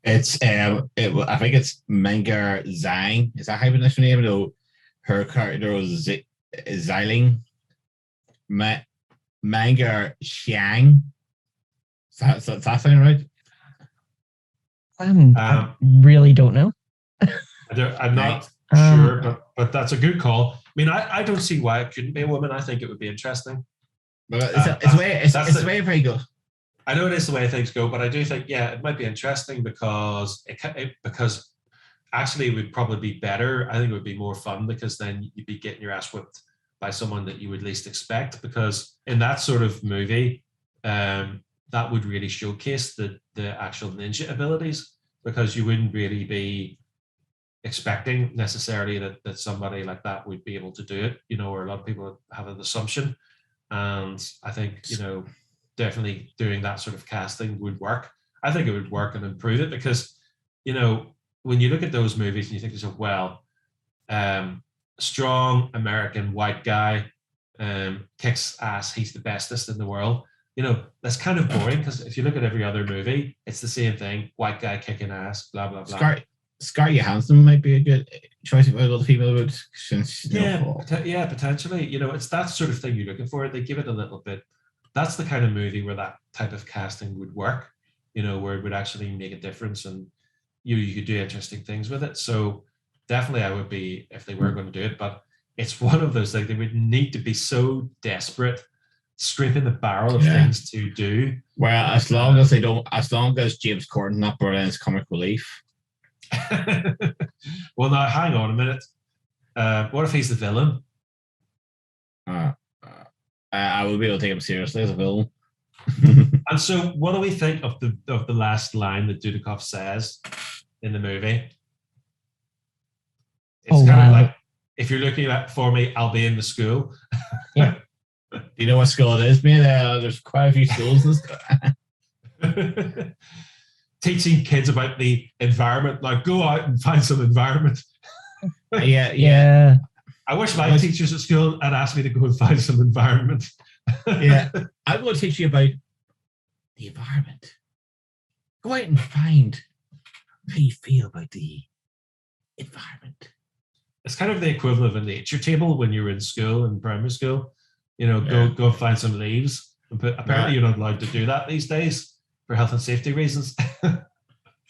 B: It's I think it's Mengar Zhang. Is that how you pronounce her name? No, her character was Xiling. Mengar Xiang. Does that sound right?
C: I really don't know.
A: I'm not sure, but that's a good call. I mean, I don't see why it couldn't be a woman. I think it would be interesting.
B: But it's the way very good.
A: I know it is the way things go, but I do think, it might be interesting because because actually it would probably be better. I think it would be more fun because then you'd be getting your ass whipped by someone that you would least expect. Because in that sort of movie, that would really showcase the actual ninja abilities, because you wouldn't really be expecting necessarily that somebody like that would be able to do it, or a lot of people have an assumption. And I think, definitely doing that sort of casting would work. I think it would work and improve it because, when you look at those movies and you think to yourself, well, strong American white guy, kicks ass, he's the bestest in the world. That's kind of boring because if you look at every other movie, it's the same thing. White guy kicking ass, blah, blah, blah.
B: Scarlett Johansson might be a good choice of a female route.
A: Potentially. It's that sort of thing you're looking for. They give it a little bit. That's the kind of movie where that type of casting would work, where it would actually make a difference and you could do interesting things with it. So definitely I would be, if they were going to do it, but it's one of those things they would need to be so desperate, scraping the barrel of things to do.
B: Well, as long as James Corden not brought in his comic relief.
A: Well, now hang on a minute. What if he's the villain?
B: I will be able to take him seriously as a villain.
A: And so, what do we think of the last line that Dudikoff says in the movie? It's kind of like, if you're looking for me, I'll be in the school.
C: Yeah.
B: Do you know what school it is, mate? There's quite a few schools in this.
A: Teaching kids about the environment. Like, go out and find some environment.
B: Yeah.
A: I wish my teachers at school had asked me to go and find some environment.
B: Yeah. I'm going to teach you about the environment. Go out and find how you feel about the environment.
A: It's kind of the equivalent of a nature table when you were in school, in primary school. Go find some leaves. Apparently, you're not allowed to do that these days for health and safety reasons.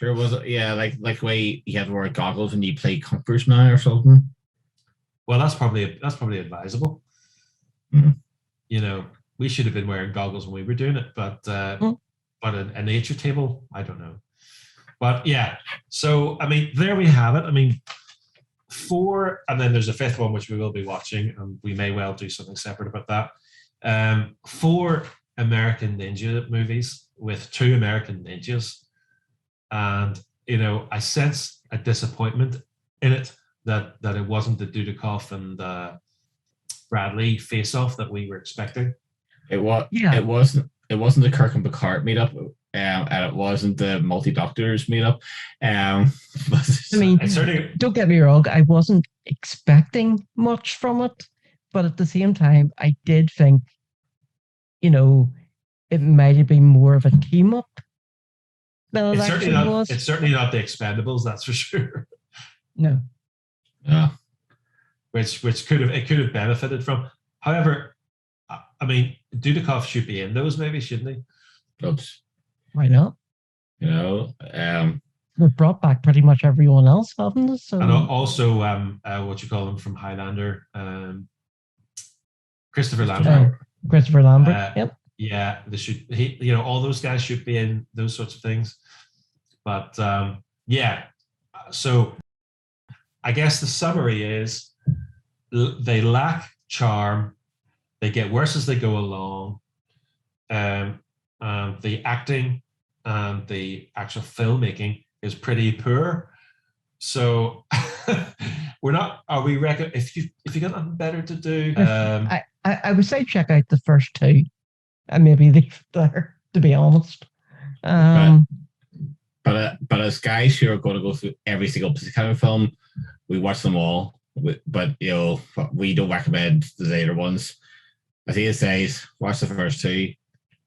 B: Sure was it? Yeah, like the way you had to wear goggles when you play Conquerors now or something.
A: Well, that's probably advisable.
B: Mhm.
A: You know, we should have been wearing goggles when we were doing it, but a nature table, I don't know. But yeah, so I mean, there we have it. I mean, 4, and then there's a 5th one which we will be watching, and we may well do something separate about that. 4 American ninja movies with 2 American ninjas, and you know, I sense a disappointment in it that it wasn't the Dudikoff and Bradley face-off that we were expecting.
B: It wasn't the Kirk and Picard meetup, and it wasn't the multi-doctors meetup.
C: I mean, don't get me wrong, I wasn't expecting much from it, but at the same time, I did think, you know, it might have been more of a team up than it actually was.
A: It's certainly not the Expendables, that's for sure.
C: No.
B: Yeah.
A: Which could have benefited from. However, I mean, Dudikoff should be in those movies, shouldn't he?
B: Oops.
C: Why not?
B: You know,
C: we've brought back pretty much everyone else, haven't they? So,
A: and also, what you call him from Highlander, Christopher Lambert.
C: Christopher Lambert. Yep.
A: Yeah, they should. You know, all those guys should be in those sorts of things. But yeah, so I guess the summary is they lack charm. They get worse as they go along. The acting and the actual filmmaking is pretty poor. So we're not. Are we reckon if you got nothing better to do?
C: I would say check out the first 2, and maybe leave there. To be honest.
B: But as guys who are going to go through every single kind of film, we watch them all. But you know, we don't recommend the later ones. As he says, watch the first 2.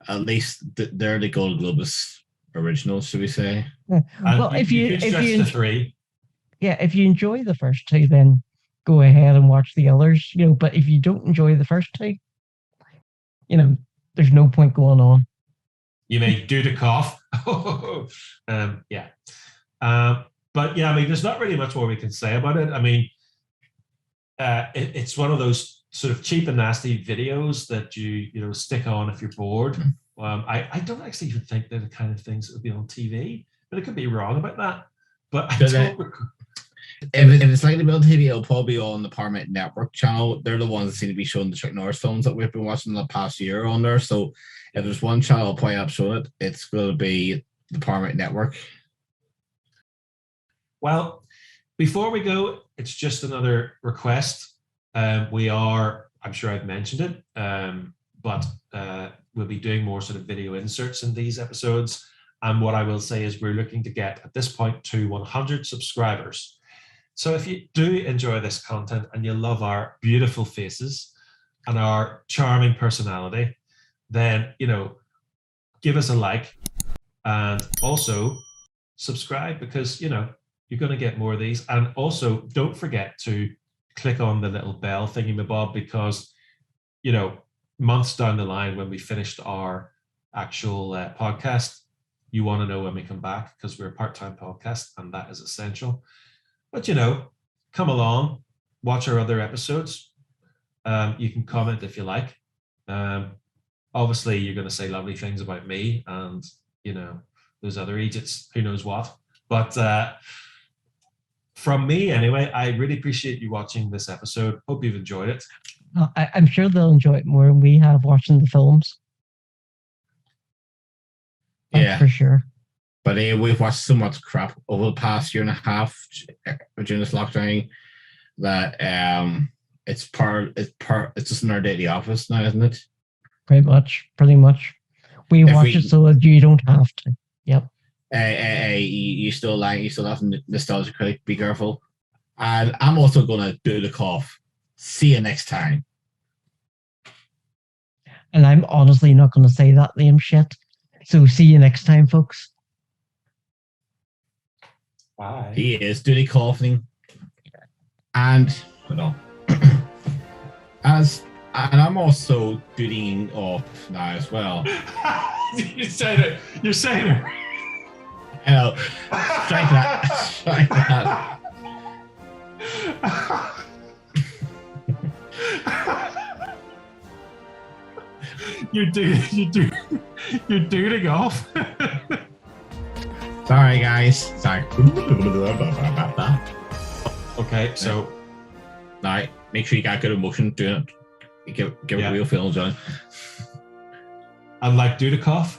B: At least they're the Golden Globus originals, should we say?
C: Yeah. Well, if you
A: the 3,
C: yeah, if you enjoy the first 2, then go ahead and watch the others. You know, but if you don't enjoy the first 2, you know, there's no point going on.
A: You may Dudikoff. Yeah. But yeah, I mean, there's not really much more we can say about it. I mean, it's one of those sort of cheap and nasty videos that you know stick on if you're bored. I don't actually even think they're the kind of things that would be on TV, but I could be wrong about that. But
B: if it's likely to be on TV, it'll probably be on the Paramount Network channel. They're the ones that seem to be showing the Chuck Norris films that we've been watching the past year on there. So if there's one channel I'll probably up showing it, it's going to be the Paramount Network.
A: Well, before we go, it's just another request. I'm sure I've mentioned it, but we'll be doing more sort of video inserts in these episodes. And what I will say is we're looking to get, at this point, to 100 subscribers. So if you do enjoy this content and you love our beautiful faces and our charming personality, then, you know, give us a like and also subscribe, because, you know, you're going to get more of these. And also don't forget to click on the little bell thingy-mabob, because, you know, months down the line when we finished our actual podcast, you want to know when we come back, because we're a part-time podcast and that is essential. But, you know, come along, watch our other episodes. You can comment if you like. Obviously, you're going to say lovely things about me and, you know, those other idiots, who knows what. But from me, anyway, I really appreciate you watching this episode. Hope you've enjoyed it.
C: I'm sure they'll enjoy it more than we have watching the films.
B: Yeah,
C: for sure.
B: But we've watched so much crap over the past year and a half during this lockdown that it's just in our daily office now, isn't it? Pretty much. We watch it so that you don't have to. Yep. You still have nostalgia critic. Be careful. And I'm also gonna do the cough. See you next time. And I'm honestly not gonna say that name shit. So see you next time, folks.
A: Bye.
B: He is doing coughing. And hold on. And I'm also doing off now as well.
A: You're saying it.
B: I know. Strike that. Strike that.
A: You're duding off.
B: Sorry, guys. Sorry.
A: Okay, so
B: Now, make sure you got good emotion doing it. Give it real feelings on it.
A: and like Dudikoff,